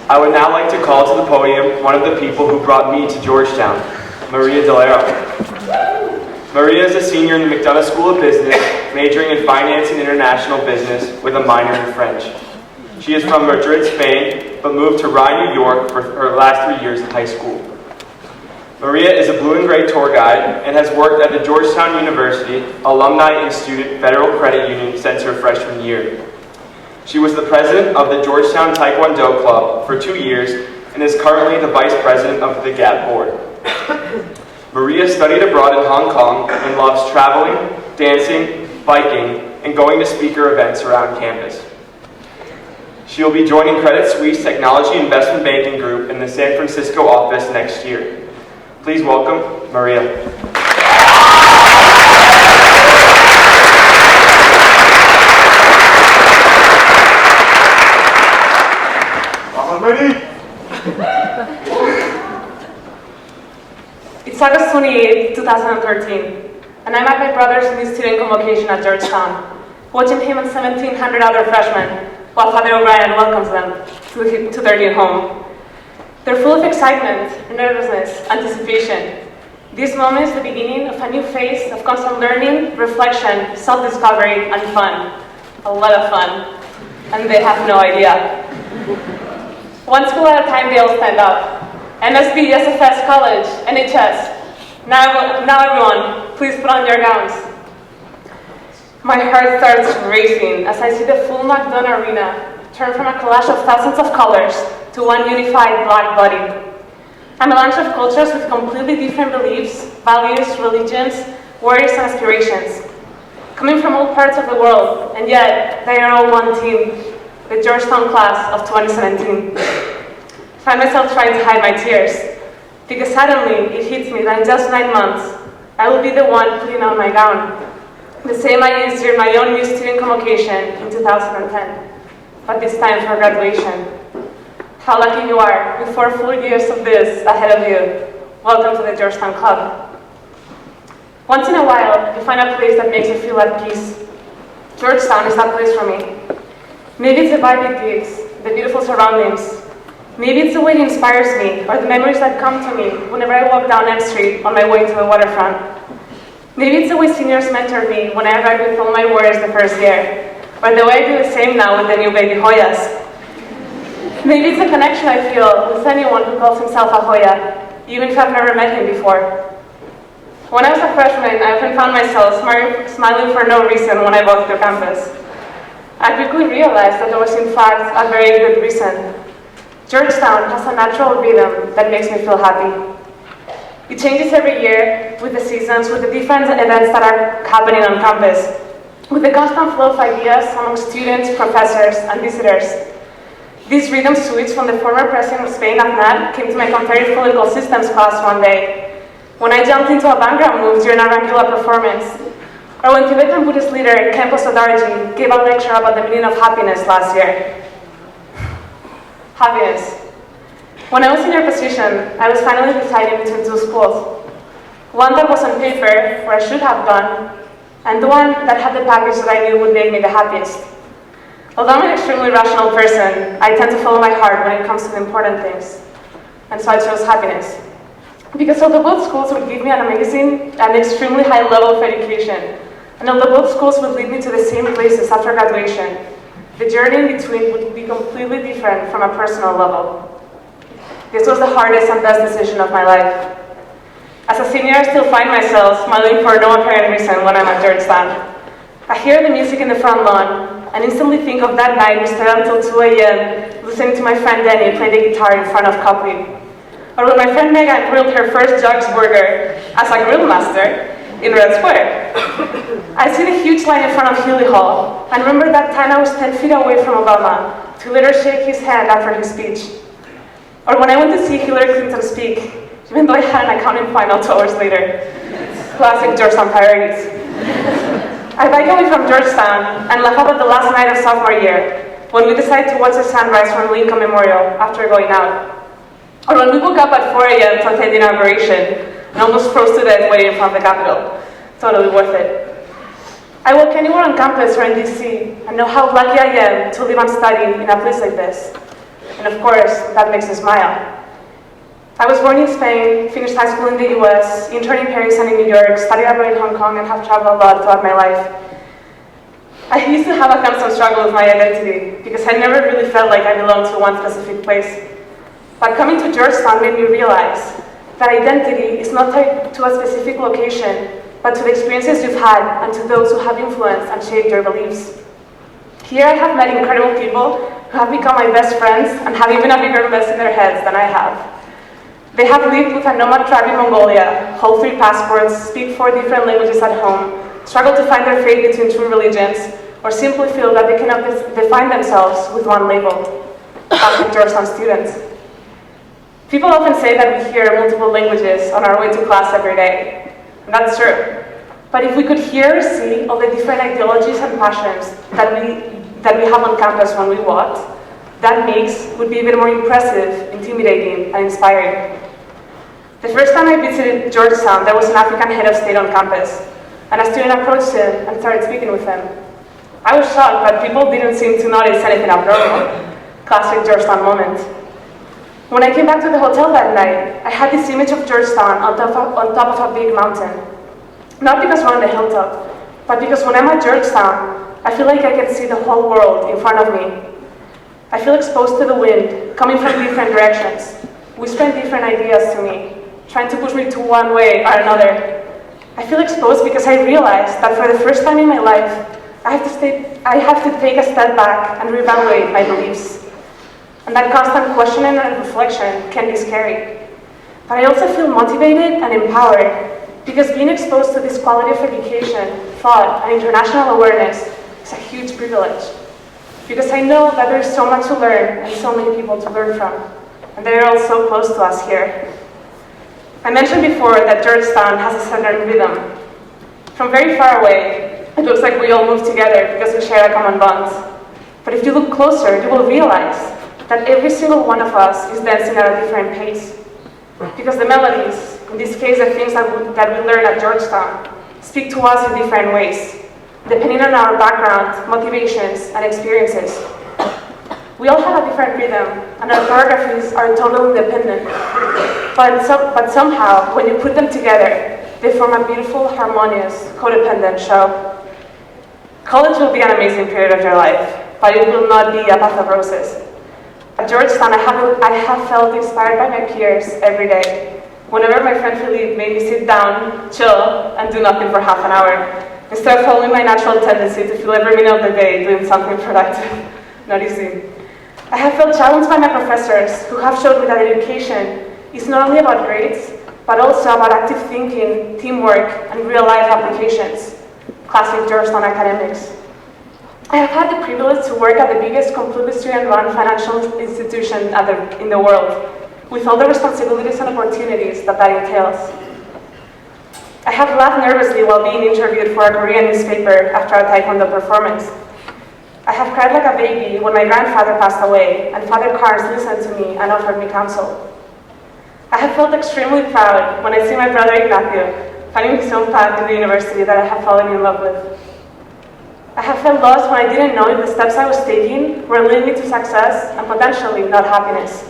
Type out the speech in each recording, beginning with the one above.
I would now like to call to the podium one of the people who brought me to Georgetown, Maria Lera. Maria is a senior in the McDonough School of Business, majoring in Finance and International Business with a minor in French. She is from Madrid, Spain, but moved to Rye, New York for her last 3 years of high school. Maria is a blue and gray tour guide and has worked at the Georgetown University Alumni and Student Federal Credit Union since her freshman year. She was the president of the Georgetown Taekwondo Club for 2 years and is currently the vice president of the GAAP board. Maria studied abroad in Hong Kong and loves traveling, dancing, biking, and going to speaker events around campus. She will be joining Credit Suisse Technology Investment Banking Group in the San Francisco office next year. Please welcome Maria. It's August 28, 2013, and I'm at my brother's new student convocation at Georgetown, watching him and 1,700 other freshmen, while Father O'Brien welcomes them to their new home. They're full of excitement, nervousness, anticipation. This moment is the beginning of a new phase of constant learning, reflection, self-discovery, and fun. A lot of fun. And they have no idea. One school at a time, they all stand up. MSB, SFS, college, NHS. Now everyone, please put on your gowns. My heart starts racing as I see the full McDonough Arena turn from a collage of thousands of colors to one unified black body. I'm a lunch of cultures with completely different beliefs, values, religions, worries, and aspirations. Coming from all parts of the world, and yet they are all one team, the Georgetown class of 2017. I find myself trying to hide my tears, because suddenly it hits me that in just 9 months, I will be the one putting on my gown. The same I used during my own new student convocation in 2010, but this time for graduation. How lucky you are, with 4 full years of this ahead of you. Welcome to the Georgetown Club. Once in a while, you find a place that makes you feel at peace. Georgetown is that place for me. Maybe it's the vibe it gives, the beautiful surroundings. Maybe it's the way it inspires me, or the memories that come to me whenever I walk down M Street on my way to the waterfront. Maybe it's the way seniors mentor me when I arrive with all my worries the first year, or the way I do the same now with the new baby Hoyas. Maybe it's the connection I feel with anyone who calls himself a Hoya, even if I've never met him before. When I was a freshman, I often found myself smiling for no reason when I walked through campus. I quickly realized that there was in fact a very good reason. Georgetown has a natural rhythm that makes me feel happy. It changes every year with the seasons, with the different events that are happening on campus, with the constant flow of ideas among students, professors, and visitors. This rhythm switch from the former president of Spain, Aznar, came to my comparative political systems class one day, when I jumped into a background move during a Rangila performance, or when Tibetan Buddhist leader Khenpo Sodarji gave a lecture about the meaning of happiness last year. Happiness. When I was in your position, I was finally deciding between 2 schools. One that was on paper, where I should have gone, and the one that had the package that I knew would make me the happiest. Although I'm an extremely rational person, I tend to follow my heart when it comes to the important things. And so I chose happiness. Because although both schools would give me an amazing and extremely high level of education, and although both schools would lead me to the same places after graduation, the journey in between would be completely different from a personal level. This was the hardest and best decision of my life. As a senior, I still find myself smiling for no apparent reason when I'm at Georgetown. I hear the music in the front lawn and instantly think of that night we stayed until 2 a.m. listening to my friend Denny play the guitar in front of Copley. Or when my friend Megan grilled her first Jug's burger as a grill master in Red Square. I see the huge line in front of Healy Hall and remember that time I was 10 feet away from Obama to later shake his hand after his speech. Or when I went to see Hillary Clinton speak, even though I had an accounting final 2 hours later. Classic Georgetown priorities. I bike away from Georgetown and laugh about the last night of sophomore year, when we decided to watch the sunrise from Lincoln Memorial after going out. Or when we woke up at 4 a.m. to attend the inauguration and almost froze to death waiting in front of the Capitol. Totally worth it. I walk anywhere on campus or in DC and know how lucky I am to live and study in a place like this. and of course, that makes me smile. I was born in Spain, finished high school in the US, interned in Paris and in New York, studied abroad in Hong Kong, and have traveled a lot throughout my life. I used to have a constant struggle with my identity because I never really felt like I belonged to one specific place. But coming to Georgetown made me realize that identity is not tied to a specific location, but to the experiences you've had and to those who have influenced and shaped your beliefs. Here I have met incredible people who have become my best friends and have even a bigger mess in their heads than I have. They have lived with a nomad tribe in Mongolia, hold 3 passports, speak 4 different languages at home, struggle to find their faith between 2 religions, or simply feel that they cannot define themselves with one label, Catholic Georgetown students. People often say that we hear multiple languages on our way to class every day, and that's true. But if we could hear or see all the different ideologies and passions that we have on campus when we walked, that mix would be even more impressive, intimidating, and inspiring. The first time I visited Georgetown, there was an African head of state on campus, and a student approached him and started speaking with him. I was shocked, but people didn't seem to notice anything abnormal. Classic Georgetown moment. When I came back to the hotel that night, I had this image of Georgetown on top of a big mountain. Not because we're on the hilltop, but because when I'm at Georgetown, I feel like I can see the whole world in front of me. I feel exposed to the wind, coming from different directions, whispering different ideas to me, trying to push me to one way or another. I feel exposed because I realize that for the first time in my life, I have to take a step back and reevaluate my beliefs. And that constant questioning and reflection can be scary. But I also feel motivated and empowered because being exposed to this quality of education, thought, and international awareness is a huge privilege. Because I know that there's so much to learn and so many people to learn from. And they're all so close to us here. I mentioned before that Georgetown has a certain rhythm. From very far away, it looks like we all move together because we share a common bond. But if you look closer, you will realize that every single one of us is dancing at a different pace. Because the melodies, in this case the things that we learn at Georgetown, speak to us in different ways, depending on our background, motivations, and experiences. We all have a different rhythm, and our choreographies are totally independent. But somehow, when you put them together, they form a beautiful, harmonious, codependent show. College will be an amazing period of your life, but it will not be a bath of roses. At Georgetown, I have felt inspired by my peers every day. Whenever my friend Philippe made me sit down, chill, and do nothing for half an hour, instead of following my natural tendency to fill every minute of the day doing something productive. Not easy. I have felt challenged by my professors who have showed me that education is not only about grades, but also about active thinking, teamwork, and real-life applications. Classic Georgetown academics. I have had the privilege to work at the biggest completely student-run financial institution in the world, with all the responsibilities and opportunities that entails. I have laughed nervously while being interviewed for a Korean newspaper after a taekwondo performance. I have cried like a baby when my grandfather passed away and Father Carnes listened to me and offered me counsel. I have felt extremely proud when I see my brother Ignacio finding his own path in the university that I have fallen in love with. I have felt lost when I didn't know if the steps I was taking were leading me to success and potentially not happiness.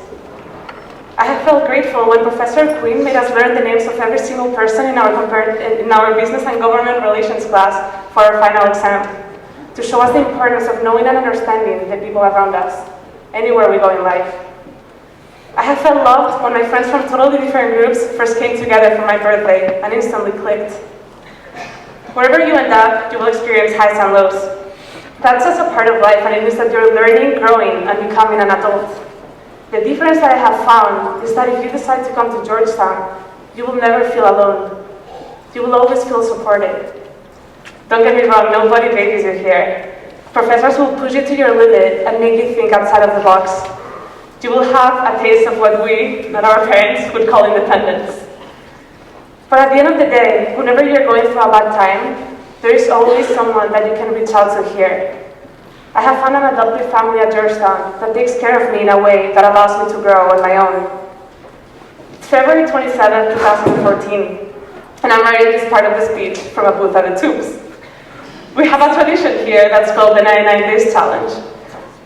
I have felt grateful when Professor Quinn made us learn the names of every single person in our business and government relations class for our final exam, to show us the importance of knowing and understanding the people around us, anywhere we go in life. I have felt loved when my friends from totally different groups first came together for my birthday and instantly clicked. Wherever you end up, you will experience highs and lows. That's just a part of life, and it means that you're learning, growing, and becoming an adult. The difference that I have found is that if you decide to come to Georgetown, you will never feel alone. You will always feel supported. Don't get me wrong, nobody babies you here. Professors will push you to your limit and make you think outside of the box. You will have a taste of what we, not our parents, would call independence. But at the end of the day, whenever you're going through a bad time, there is always someone that you can reach out to here. I have found an adoptive family at Georgetown that takes care of me in a way that allows me to grow on my own. It's February 27, 2014, and I'm writing this part of the speech from a booth at the Tubes. We have a tradition here that's called the 99 Days Challenge.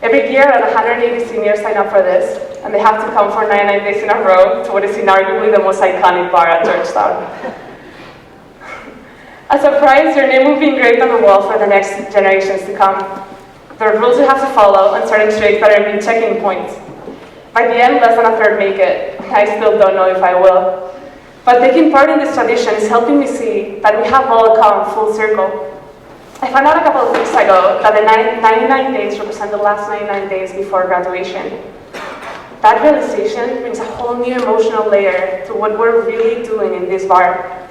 Every year, around 180 seniors sign up for this, and they have to come for 99 days in a row to what is inarguably the most iconic bar at Georgetown. As a prize, your name will be engraved on the wall for the next generations to come. There are rules you have to follow and certain traits that are checking points. By the end, less than a third make it. I still don't know if I will. But taking part in this tradition is helping me see that we have all come full circle. I found out a couple of weeks ago that the 99 days represent the last 99 days before graduation. That realization brings a whole new emotional layer to what we're really doing in this bar.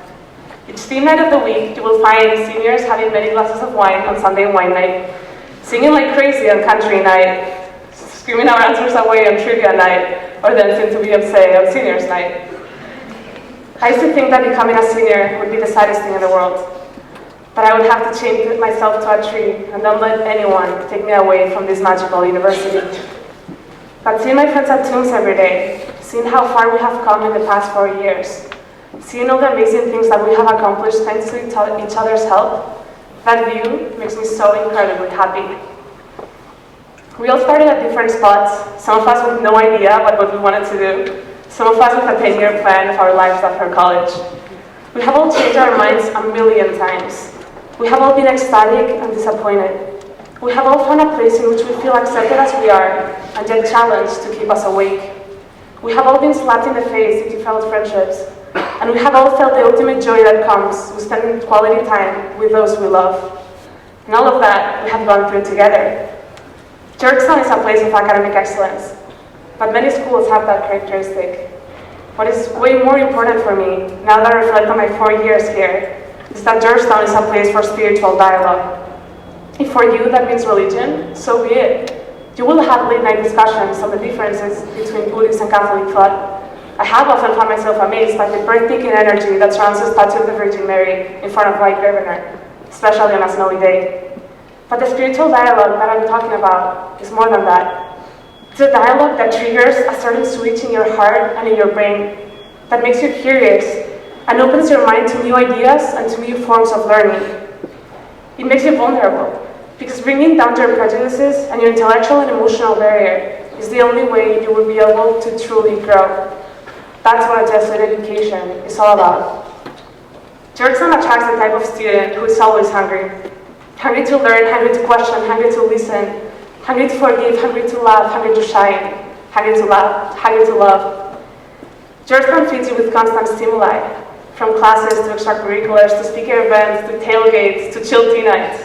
Each theme night of the week, you will find seniors having many glasses of wine on Sunday wine night, singing like crazy on country night, screaming our answers away on trivia night, or dancing to Beyonce on seniors night. I used to think that becoming a senior would be the saddest thing in the world, that I would have to chain myself to a tree and not let anyone take me away from this magical university. But seeing my friends at Tombs every day, seeing how far we have come in the past 4 years, seeing all the amazing things that we have accomplished thanks to each other's help, that view makes me so incredibly happy. We all started at different spots, some of us with no idea about what we wanted to do, some of us with a 10-year plan of our lives after college. We have all changed our minds a million times. We have all been ecstatic and disappointed. We have all found a place in which we feel accepted as we are, and yet challenged to keep us awake. We have all been slapped in the face due to failed friendships, and we have all felt the ultimate joy that comes with spending quality time with those we love. And all of that we have gone through together. Georgetown is a place of academic excellence, but many schools have that characteristic. What is way more important for me, now that I reflect on my 4 years here, is that Georgetown is a place for spiritual dialogue. If for you that means religion, so be it. You will have late-night discussions on the differences between Buddhist and Catholic thought. I have often found myself amazed by the breathtaking energy that surrounds the statue of the Virgin Mary in front of White Governor, especially on a snowy day. But the spiritual dialogue that I'm talking about is more than that. It's a dialogue that triggers a certain switch in your heart and in your brain that makes you curious and opens your mind to new ideas and to new forms of learning. It makes you vulnerable, because bringing down your prejudices and your intellectual and emotional barrier is the only way you will be able to truly grow. That's what a Jesuit education is all about. Georgetown attracts the type of student who is always hungry. Hungry to learn, hungry to question, hungry to listen, hungry to forgive, hungry to love, hungry to shine, hungry to laugh, hungry to love. Georgetown feeds you with constant stimuli, from classes to extracurriculars, to speaker events, to tailgates, to chill tea nights.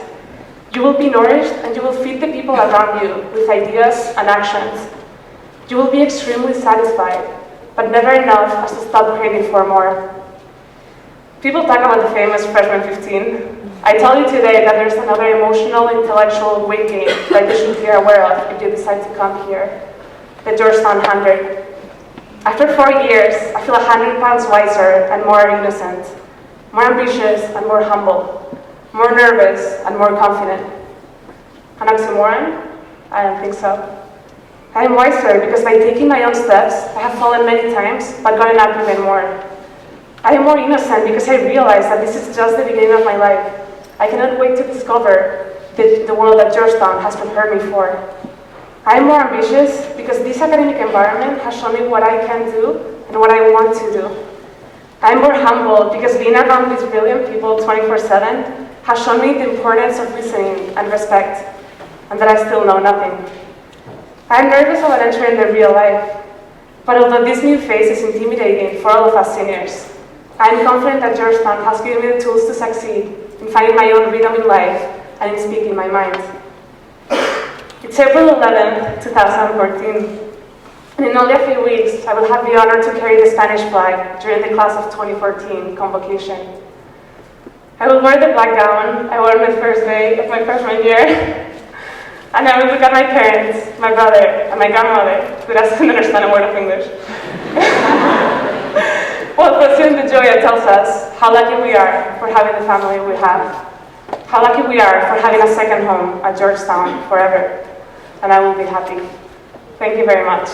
You will be nourished and you will feed the people around you with ideas and actions. You will be extremely satisfied, but never enough as to stop craving for more. People talk about the famous freshman 15. I tell you today that there's another emotional, intellectual weight gain that you should be aware of if you decide to come here, the Georgetown 100. After 4 years, I feel 100 pounds wiser and more innocent, more ambitious and more humble, more nervous and more confident. An oxymoron? I don't think so. I am wiser because by taking my own steps, I have fallen many times, but gotten up even more. I am more innocent because I realize that this is just the beginning of my life. I cannot wait to discover the world that Georgetown has prepared me for. I am more ambitious because this academic environment has shown me what I can do and what I want to do. I am more humble because being around these brilliant people 24/7 has shown me the importance of listening and respect, and that I still know nothing. I am nervous about entering the real life, but although this new phase is intimidating for all of us seniors, I am confident that Georgetown has given me the tools to succeed in finding my own rhythm in life and in speaking my mind. It's April 11th, 2014, and in only a few weeks, I will have the honor to carry the Spanish flag during the class of 2014 Convocation. I will wear the black gown I wore on the first day of my freshman year, and I will look at my parents, my brother, and my grandmother, who doesn't understand a word of English. While pursuing the joy that tells us how lucky we are for having the family we have, how lucky we are for having a second home at Georgetown forever, and I will be happy. Thank you very much.